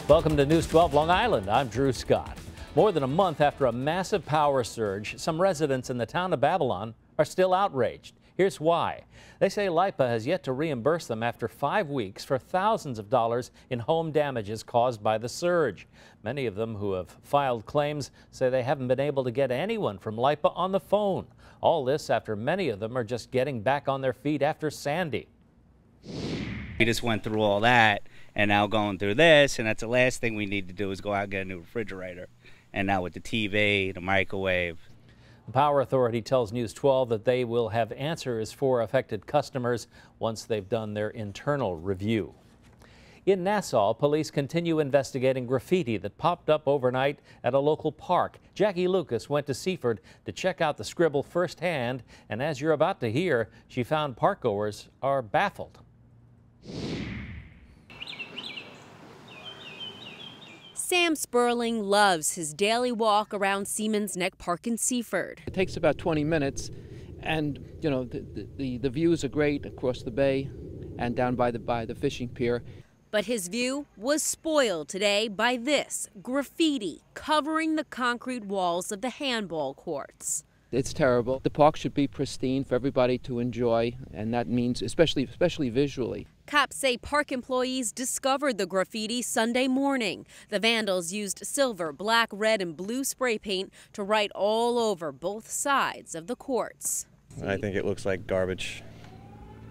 Welcome to News 12 Long Island. I'm Drew Scott. More than a month after a massive power surge, some residents in the town of Babylon are still outraged. Here's why. They say LIPA has yet to reimburse them after 5 weeks for thousands of dollars in home damages caused by the surge. Many of them who have filed claims say they haven't been able to get anyone from LIPA on the phone. All this after many of them are just getting back on their feet after Sandy. We just went through all that and now going through this, and that's the last thing we need to do is go out and get a new refrigerator. And now with the TV, the microwave. The Power Authority tells News 12 that they will have answers for affected customers once they've done their internal review. In Nassau, police continue investigating graffiti that popped up overnight at a local park. Jackie Lucas went to Seaford to check out the scribble firsthand, and as you're about to hear, she found parkgoers are baffled. Sam Sperling loves his daily walk around Seaman's Neck Park in Seaford. It takes about 20 minutes, and you know the views are great across the bay and down by the fishing pier. But his view was spoiled today by this graffiti covering the concrete walls of the handball courts. It's terrible. The park should be pristine for everybody to enjoy, and that means especially visually. Cops say park employees discovered the graffiti Sunday morning. The vandals used silver, black, red, and blue spray paint to write all over both sides of the courts. I think it looks like garbage.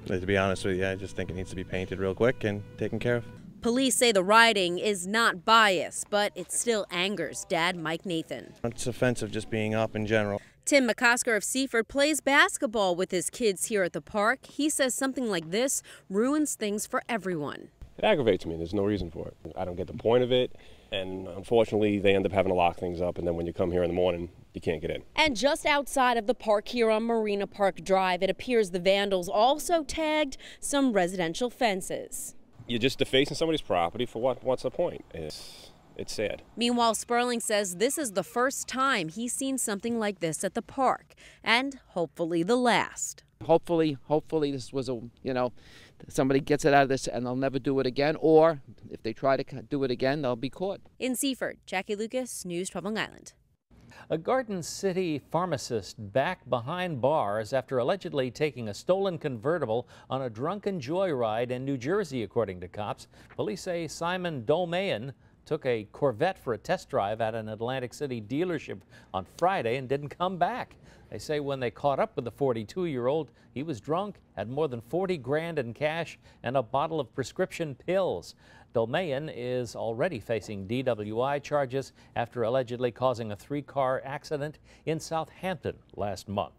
To be honest with you, I just think it needs to be painted real quick and taken care of. Police say the writing is not biased, but it still angers Dad Mike Nathan. It's offensive just being up in general. Tim McCosker of Seaford plays basketball with his kids here at the park. He says something like this ruins things for everyone. It aggravates me. There's no reason for it. I don't get the point of it, and unfortunately they end up having to lock things up, and then when you come here in the morning, you can't get in. And just outside of the park here on Marina Park Drive, it appears the vandals also tagged some residential fences. You're just defacing somebody's property for what? What's the point? It's sad. Meanwhile, Sperling says this is the first time he's seen something like this at the park, and hopefully the last. Hopefully this was somebody gets it out of this and they'll never do it again, or if they try to do it again, they'll be caught. In Seaford, Jackie Lucas, News 12 Long Island. A Garden City pharmacist back behind bars after allegedly taking a stolen convertible on a drunken joyride in New Jersey, according to cops. Police say Simon Dolmayan took a Corvette for a test drive at an Atlantic City dealership on Friday and didn't come back. They say when they caught up with the 42-year-old, he was drunk, had more than 40 grand in cash and a bottle of prescription pills. Dolmayan is already facing DWI charges after allegedly causing a 3-car accident in Southampton last month.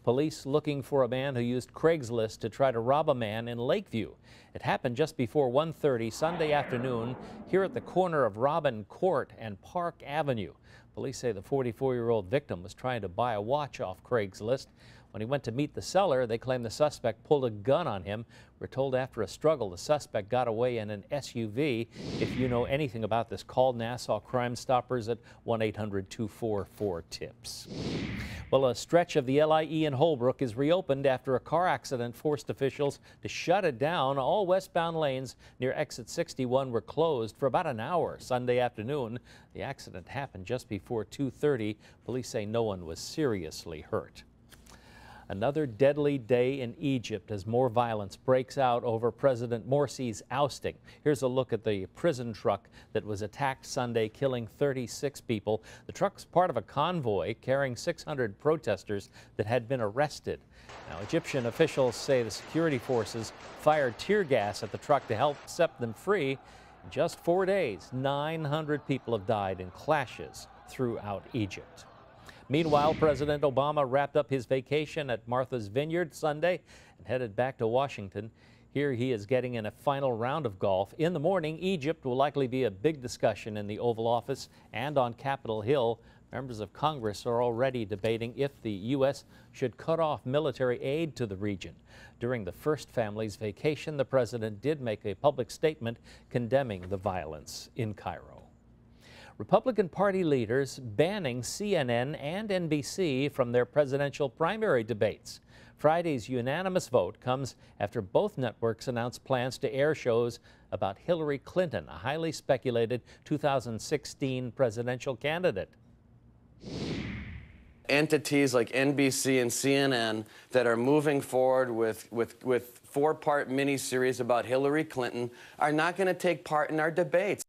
Police looking for a man who used Craigslist to try to rob a man in Lakeview. It happened just before 1:30 Sunday afternoon here at the corner of Robin Court and Park Avenue. Police say the 44-year-old victim was trying to buy a watch off Craigslist. When he went to meet the seller, they claim the suspect pulled a gun on him. We're told after a struggle, the suspect got away in an SUV. If you know anything about this, call Nassau Crime Stoppers at 1-800-244-TIPS. Well, a stretch of the LIE in Holbrook is reopened after a car accident forced officials to shut it down. All westbound lanes near exit 61 were closed for about an hour Sunday afternoon. The accident happened just before 2:30. Police say no one was seriously hurt. Another deadly day in Egypt as more violence breaks out over President Morsi's ousting. Here's a look at the prison truck that was attacked Sunday, killing 36 people. The truck's part of a convoy carrying 600 protesters that had been arrested. Now, Egyptian officials say the security forces fired tear gas at the truck to help set them free. In just 4 days, 900 people have died in clashes throughout Egypt. Meanwhile, President Obama wrapped up his vacation at Martha's Vineyard Sunday and headed back to Washington. Here he is getting in a final round of golf. In the morning, Egypt will likely be a big discussion in the Oval Office and on Capitol Hill. Members of Congress are already debating if the U.S. should cut off military aid to the region. During the first family's vacation, the president did make a public statement condemning the violence in Cairo. Republican Party leaders banning CNN and NBC from their presidential primary debates. Friday's unanimous vote comes after both networks announced plans to air shows about Hillary Clinton, a highly speculated 2016 presidential candidate. Entities like NBC and CNN that are moving forward with four-part miniseries about Hillary Clinton are not going to take part in our debates.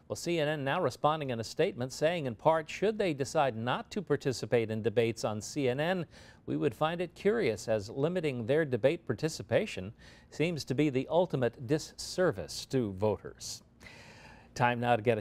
Well, CNN now responding in a statement saying, in part, should they decide not to participate in debates on CNN, we would find it curious, as limiting their debate participation seems to be the ultimate disservice to voters. Time now to get a